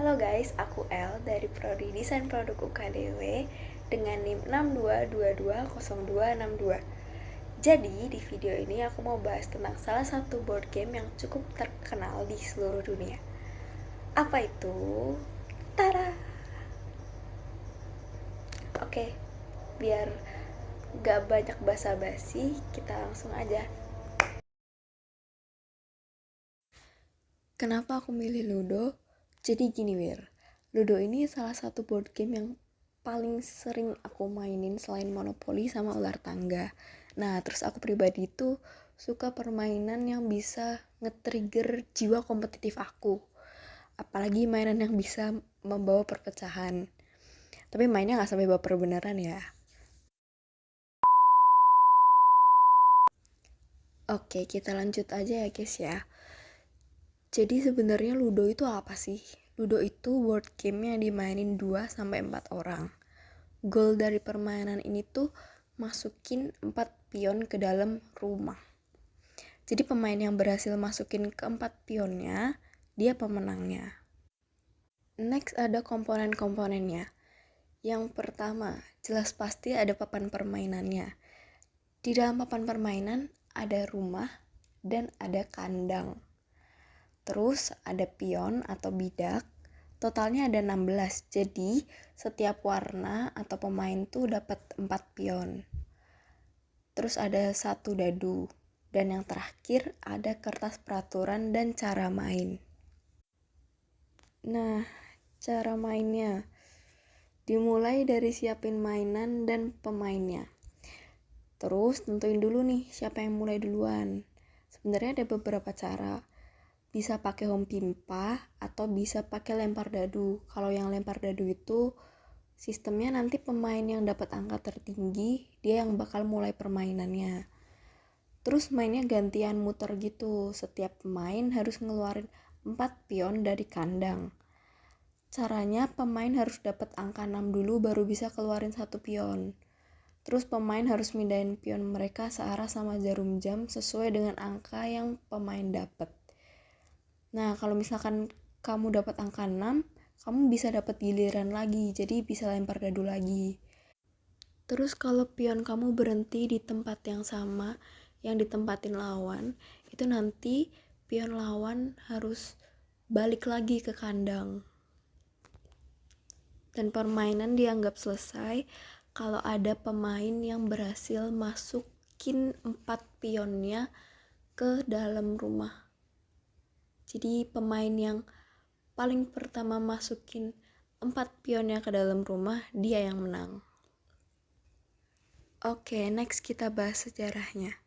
Halo guys, aku El dari Prodi Desain Produk UKDW dengan NIM 62220262. Jadi, di video ini aku mau bahas tentang salah satu board game yang cukup terkenal di seluruh dunia. Apa itu? Tara! Oke, biar gak banyak basa-basi, kita langsung aja. Kenapa aku milih Ludo? Jadi gini Ludo ini salah satu board game yang paling sering aku mainin selain Monopoly sama ular tangga. Nah, terus aku pribadi itu suka permainan yang bisa nge-trigger jiwa kompetitif aku. Apalagi mainan yang bisa membawa perpecahan. Tapi mainnya gak sampai baper beneran ya. Oke, kita lanjut aja ya guys ya. Jadi sebenarnya Ludo itu apa sih? Ludo itu board game yang dimainin 2-4 orang. Goal dari permainan ini tuh masukin 4 pion ke dalam rumah. Jadi pemain yang berhasil masukin ke 4 pionnya, dia pemenangnya. Next ada komponen-komponennya. Yang pertama, jelas pasti ada papan permainannya. Di dalam papan permainan ada rumah dan ada kandang. Terus ada pion atau bidak, totalnya ada 16. Jadi setiap warna atau pemain tuh dapat 4 pion. Terus ada 1 dadu. Dan yang terakhir ada kertas peraturan dan cara main. Nah, cara mainnya dimulai dari siapin mainan dan pemainnya. Terus tentuin dulu nih siapa yang mulai duluan. Sebenarnya ada beberapa cara. Bisa pakai home pimpa atau bisa pakai lempar dadu. Kalau yang lempar dadu itu sistemnya nanti pemain yang dapat angka tertinggi dia yang bakal mulai permainannya. Terus mainnya gantian muter gitu. Setiap pemain harus ngeluarin 4 pion dari kandang. Caranya pemain harus dapat angka 6 dulu baru bisa keluarin 1 pion. Terus pemain harus mindahin pion mereka searah sama jarum jam sesuai dengan angka yang pemain dapat. Nah, kalau misalkan kamu dapat angka 6, kamu bisa dapat giliran lagi, jadi bisa lempar dadu lagi. Terus kalau pion kamu berhenti di tempat yang sama yang ditempatin lawan, itu nanti pion lawan harus balik lagi ke kandang. Dan permainan dianggap selesai kalau ada pemain yang berhasil masukin 4 pionnya ke dalam rumah. Jadi pemain yang paling pertama masukin 4 pionnya ke dalam rumah, dia yang menang. Oke, next kita bahas sejarahnya.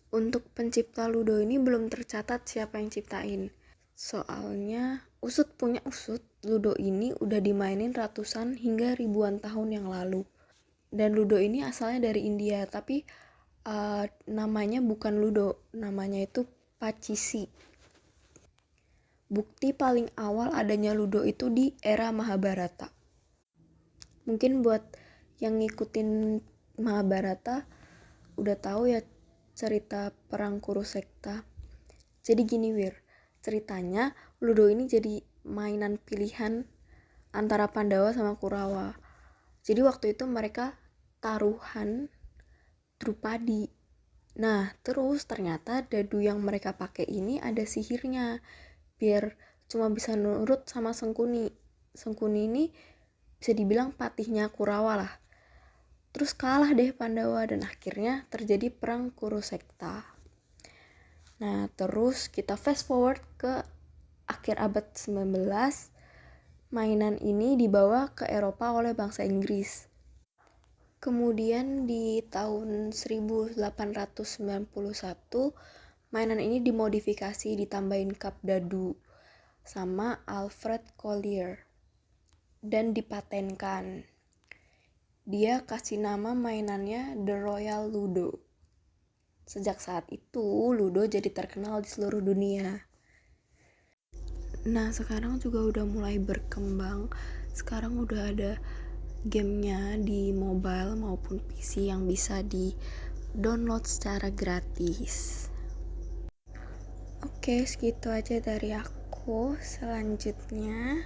Untuk pencipta Ludo ini belum tercatat siapa yang ciptain. Soalnya usut punya usut, Ludo ini udah dimainin ratusan hingga ribuan tahun yang lalu. Dan Ludo ini asalnya dari India, tapi namanya bukan Ludo, namanya itu Pachisi. Bukti paling awal adanya Ludo itu di era Mahabharata. Mungkin buat yang ngikutin Mahabharata udah tahu ya cerita perang Kurusekta. Jadi gini ceritanya Ludo ini jadi mainan pilihan antara Pandawa sama Kurawa. Jadi waktu itu mereka taruhan Drupadi. Nah, terus ternyata dadu yang mereka pakai ini ada sihirnya. Biar cuma bisa nurut sama Sengkuni. Sengkuni ini bisa dibilang patihnya Kurawa lah. Terus kalah deh Pandawa dan akhirnya terjadi perang Kurusekta. Nah, terus kita fast forward ke akhir abad 19. Mainan ini dibawa ke Eropa oleh bangsa Inggris. Kemudian di tahun 1891 mainan ini dimodifikasi ditambahin cup dadu sama Alfred Collier dan dipatenkan. Dia kasih nama mainannya The Royal Ludo. Sejak saat itu Ludo jadi terkenal di seluruh dunia. Nah, sekarang juga udah mulai berkembang. Sekarang udah ada gamenya di mobile maupun PC yang bisa di-download secara gratis. Oke, segitu aja dari aku. aku selanjutnya